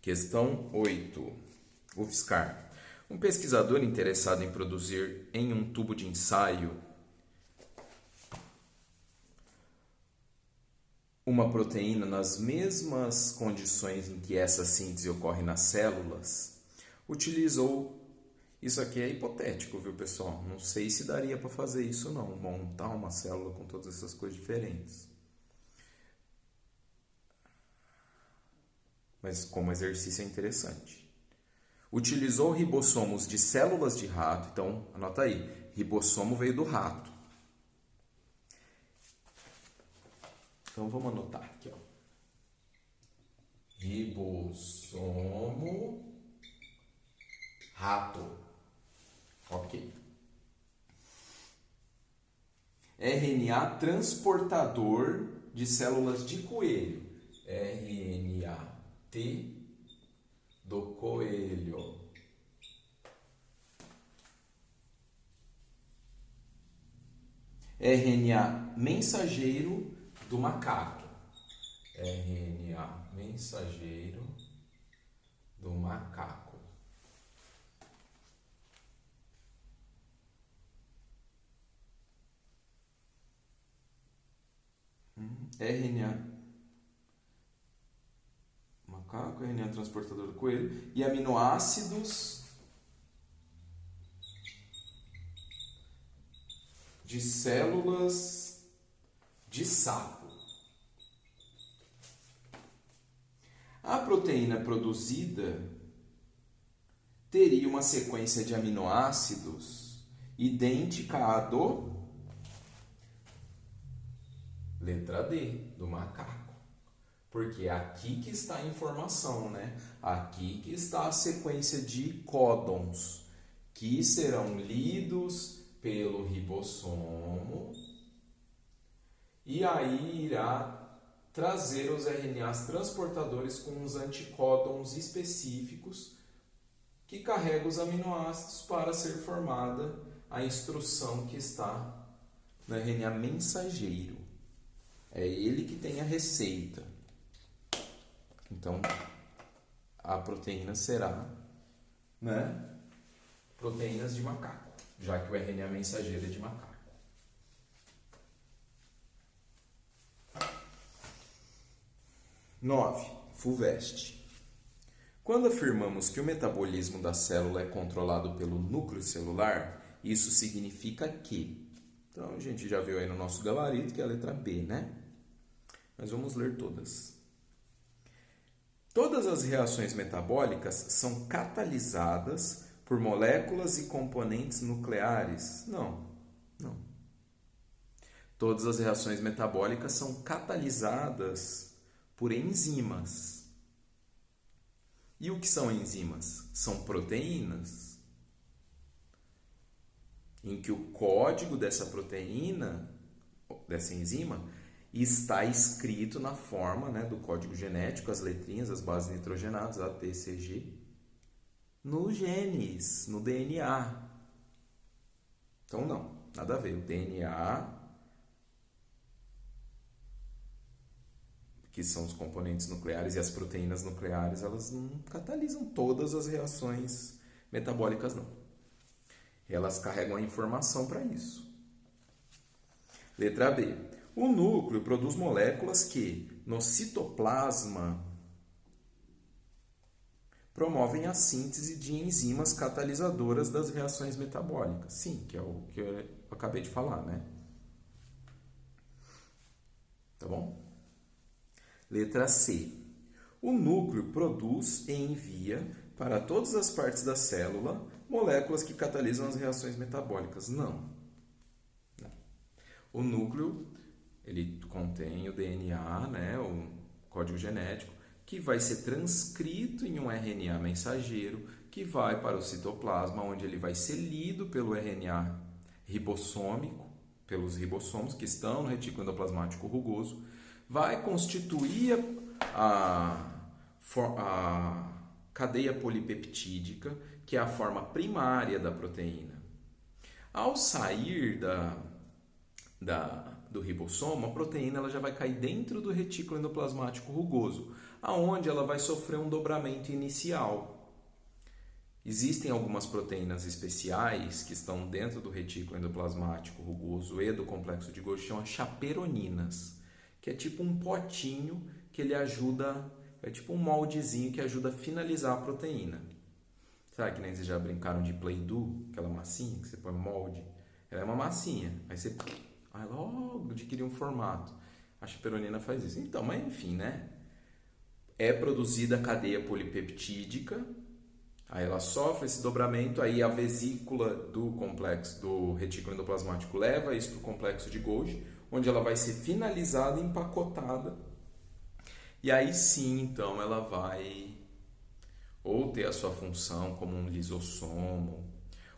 Questão 8. UFSCar. Um pesquisador interessado em produzir em um tubo de ensaio uma proteína nas mesmas condições em que essa síntese ocorre nas células, utilizou... Isso aqui é hipotético, viu, pessoal? Não sei se daria para fazer isso não, montar uma célula com todas essas coisas diferentes. Mas como exercício é interessante. Utilizou ribossomos de células de rato. Então, anota aí. Ribossomo veio do rato. Então, vamos anotar aqui, ó. Ribossomo rato. Ok. RNA transportador de células de coelho. RNA do coelho. RNA mensageiro do macaco. RNA mensageiro do macaco. RNA macaco, RNA transportador do coelho e aminoácidos de células de sapo. A proteína produzida teria uma sequência de aminoácidos idêntica à do letra D, do macaco. Porque é aqui que está a informação, né? Aqui que está a sequência de códons que serão lidos pelo ribossomo e aí irá trazer os RNAs transportadores com os anticódons específicos que carregam os aminoácidos para ser formada a instrução que está no RNA mensageiro. É ele que tem a receita. Então, a proteína será, né, proteínas de macaco, já que o RNA mensageiro é de macaco. 9. FUVEST. Quando afirmamos que o metabolismo da célula é controlado pelo núcleo celular, isso significa que... Então, a gente já viu aí no nosso gabarito que é a letra B, né? Mas vamos ler todas. Todas as reações metabólicas são catalisadas por moléculas e componentes nucleares? Não. Todas as reações metabólicas são catalisadas por enzimas. E o que são enzimas? São proteínas em que o código dessa proteína, dessa enzima, está escrito na forma, né, do código genético, as letrinhas, as bases nitrogenadas, A, T, C, G, nos genes, no DNA. Então, não, nada a ver. O DNA, que são os componentes nucleares, e as proteínas nucleares, elas não catalisam todas as reações metabólicas, não. Elas carregam a informação para isso. Letra B. O núcleo produz moléculas que, no citoplasma, promovem a síntese de enzimas catalisadoras das reações metabólicas. Sim, que é o que eu acabei de falar, né? Tá bom? Letra C. O núcleo produz e envia para todas as partes da célula moléculas que catalisam as reações metabólicas. Não. O núcleo, ele contém o DNA, né, o código genético, que vai ser transcrito em um RNA mensageiro, que vai para o citoplasma, onde ele vai ser lido pelo RNA ribossômico, pelos ribossomos que estão no retículo endoplasmático rugoso, vai constituir a cadeia polipeptídica, que é a forma primária da proteína. Ao sair do ribossomo, a proteína ela já vai cair dentro do retículo endoplasmático rugoso, aonde ela vai sofrer um dobramento inicial. Existem algumas proteínas especiais que estão dentro do retículo endoplasmático rugoso e do complexo de Golgi, chama chaperoninas, que é tipo um potinho que ele ajuda, é tipo um moldezinho que ajuda a finalizar a proteína. Sabe que nem vocês já brincaram de Play-Doh, aquela massinha que você põe molde? Ela é uma massinha, aí você logo adquire um formato. A chaperonina faz isso. Então, mas enfim, né? É produzida a cadeia polipeptídica, aí ela sofre esse dobramento, aí a vesícula do complexo do retículo endoplasmático leva isso para o complexo de Golgi, onde ela vai ser finalizada e empacotada. E aí sim, então, ela vai ou ter a sua função como um lisossomo,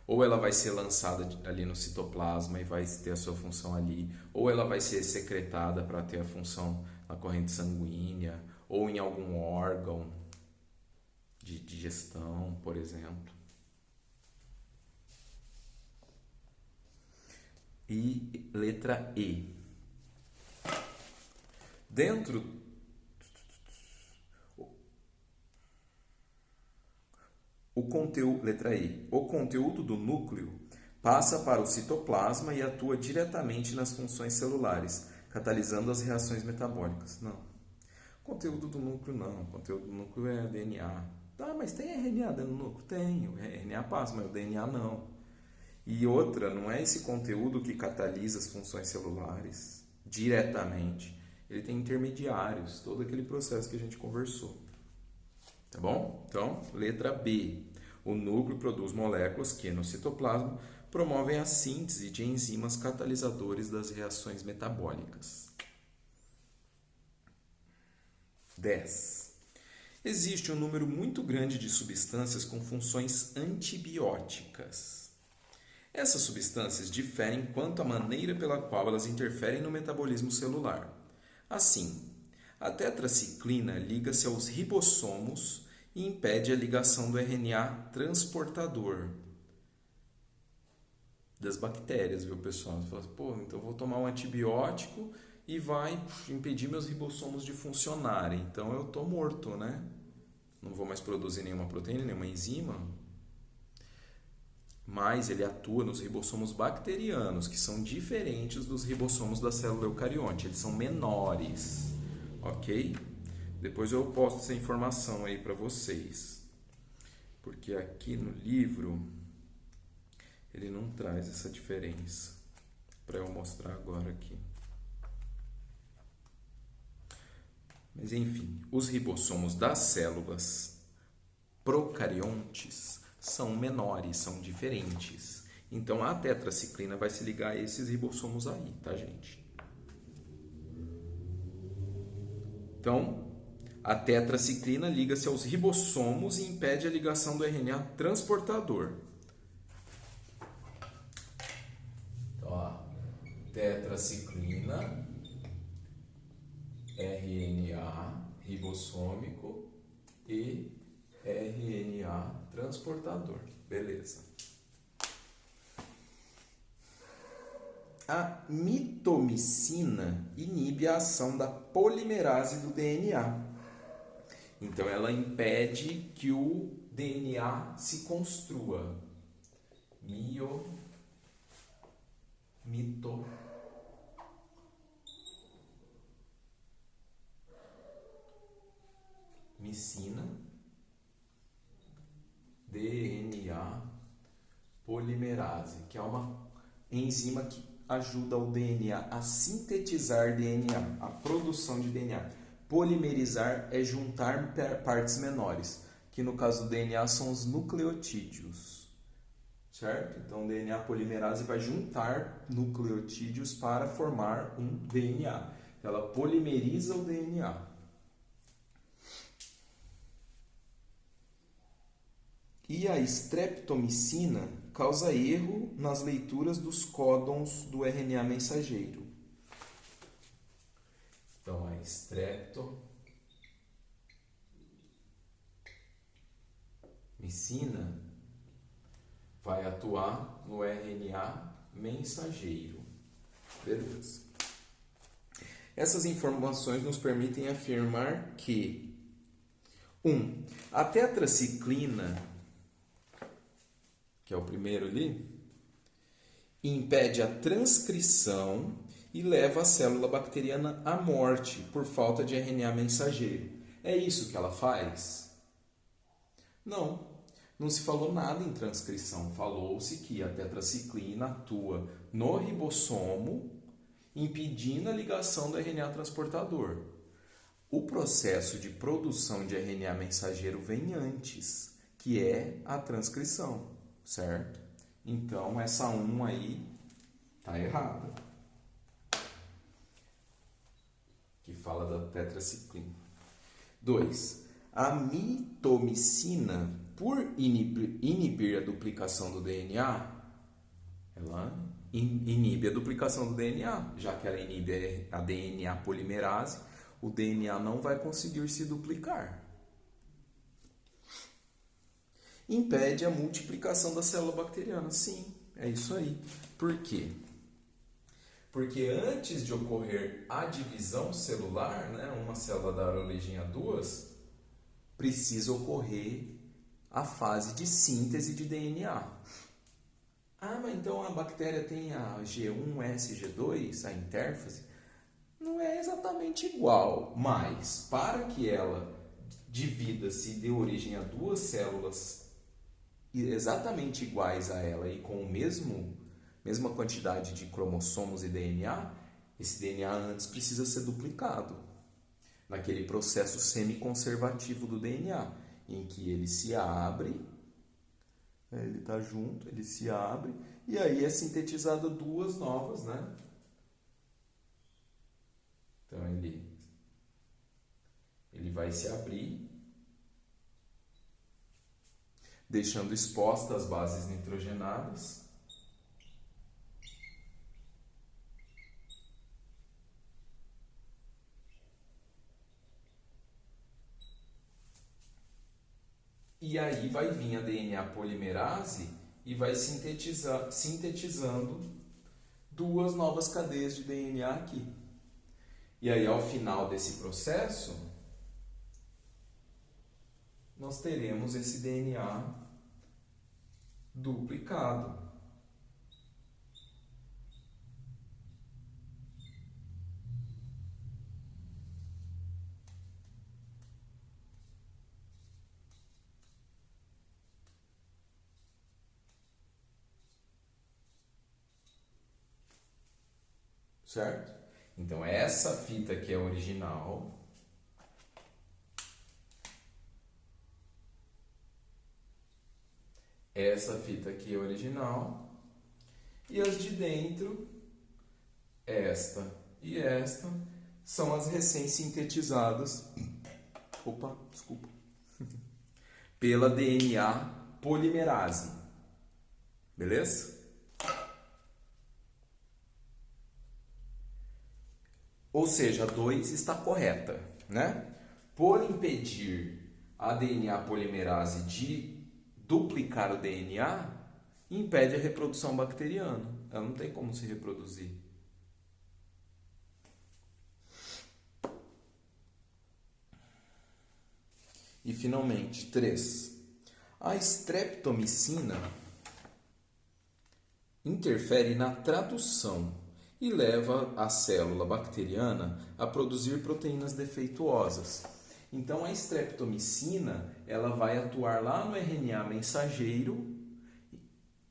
ou ela vai ser lançada ali no citoplasma e vai ter a sua função ali, ou ela vai ser secretada para ter a função na corrente sanguínea, ou em algum órgão de digestão, por exemplo. E letra E. Letra E. O conteúdo do núcleo passa para o citoplasma e atua diretamente nas funções celulares, catalisando as reações metabólicas. Não. Conteúdo do núcleo não. O conteúdo do núcleo é DNA. Ah, mas tem RNA dentro do núcleo? Tem. O RNA passa, mas o DNA não. E outra, não é esse conteúdo que catalisa as funções celulares diretamente. Ele tem intermediários, todo aquele processo que a gente conversou. Tá bom? Então, letra B. O núcleo produz moléculas que, no citoplasma, promovem a síntese de enzimas catalisadores das reações metabólicas. 10. Existe um número muito grande de substâncias com funções antibióticas. Essas substâncias diferem quanto à maneira pela qual elas interferem no metabolismo celular. Assim, a tetraciclina liga-se aos ribossomos e impede a ligação do RNA transportador das bactérias, viu, pessoal? Você fala assim, pô, então eu vou tomar um antibiótico e vai impedir meus ribossomos de funcionarem. Então eu tô morto, né? Não vou mais produzir nenhuma proteína, nenhuma enzima. Mas ele atua nos ribossomos bacterianos, que são diferentes dos ribossomos da célula eucarionte. Eles são menores, ok? Depois eu posto essa informação aí para vocês. Porque aqui no livro ele não traz essa diferença para eu mostrar agora aqui. Mas enfim, os ribossomos das células procariontes são menores, são diferentes. Então a tetraciclina vai se ligar a esses ribossomos aí, tá, gente? Então, a tetraciclina liga-se aos ribossomos e impede a ligação do RNA transportador. Então, ó, tetraciclina, RNA ribossômico e RNA transportador. Beleza. A mitomicina inibe a ação da polimerase do DNA. Então, ela impede que o DNA se construa. Mitomicina, DNA polimerase, que é uma enzima que ajuda o DNA a sintetizar DNA, a produção de DNA. Polimerizar é juntar partes menores, que no caso do DNA são os nucleotídeos, certo? Então, o DNA polimerase vai juntar nucleotídeos para formar um DNA. Ela polimeriza o DNA. E a streptomicina causa erro nas leituras dos códons do RNA mensageiro. Então, a streptomicina vai atuar no RNA mensageiro. Beleza. Essas informações nos permitem afirmar que A tetraciclina, que é o primeiro ali, impede a transcrição e leva a célula bacteriana à morte por falta de RNA mensageiro. É isso que ela faz? Não. Não se falou nada em transcrição. Falou-se que a tetraciclina atua no ribossomo, impedindo a ligação do RNA transportador. O processo de produção de RNA mensageiro vem antes, que é a transcrição, certo? Então, essa 1 aí está errada. Que fala da tetraciclina. 2. A mitomicina, por inibir a duplicação do DNA, ela inibe a duplicação do DNA, já que ela inibe a DNA polimerase, o DNA não vai conseguir se duplicar. Impede a multiplicação da célula bacteriana. Sim, é isso aí. Por quê? Porque antes de ocorrer a divisão celular, né, uma célula dar origem a duas, precisa ocorrer a fase de síntese de DNA. Ah, mas então a bactéria tem a G1, G2, a intérfase? Não é exatamente igual, mas para que ela divida-se e dê origem a duas células exatamente iguais a ela e com o mesma quantidade de cromossomos e DNA, esse DNA antes precisa ser duplicado naquele processo semiconservativo do DNA, em que ele se abre, ele está junto, ele se abre, e aí é sintetizado duas novas, né? Então ele vai se abrir, deixando expostas as bases nitrogenadas. E aí vai vir a DNA polimerase e vai sintetizando duas novas cadeias de DNA aqui. E aí, ao final desse processo, nós teremos esse DNA duplicado. Certo? Então, essa fita aqui é original. Essa fita aqui é original. E as de dentro, esta e esta, são as recém-sintetizadas. Opa, desculpa. Pela DNA polimerase. Beleza? Ou seja, a 2 está correta, né? Por impedir a DNA polimerase de duplicar o DNA, impede a reprodução bacteriana. Ela não tem como se reproduzir. E finalmente, 3. A streptomicina interfere na tradução e leva a célula bacteriana a produzir proteínas defeituosas. Então, a streptomicina ela vai atuar lá no RNA mensageiro,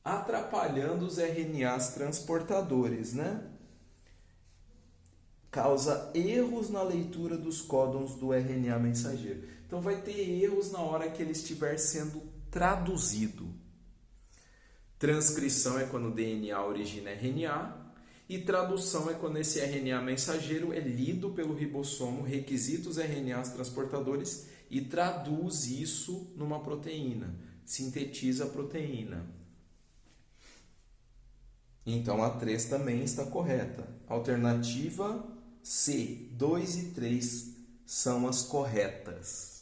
atrapalhando os RNAs transportadores, né? Causa erros na leitura dos códons do RNA mensageiro. Então, vai ter erros na hora que ele estiver sendo traduzido. Transcrição é quando o DNA origina RNA. E tradução é quando esse RNA mensageiro é lido pelo ribossomo, requisita os RNAs transportadores e traduz isso numa proteína, sintetiza a proteína. Então a 3 também está correta. Alternativa C, 2 e 3 são as corretas.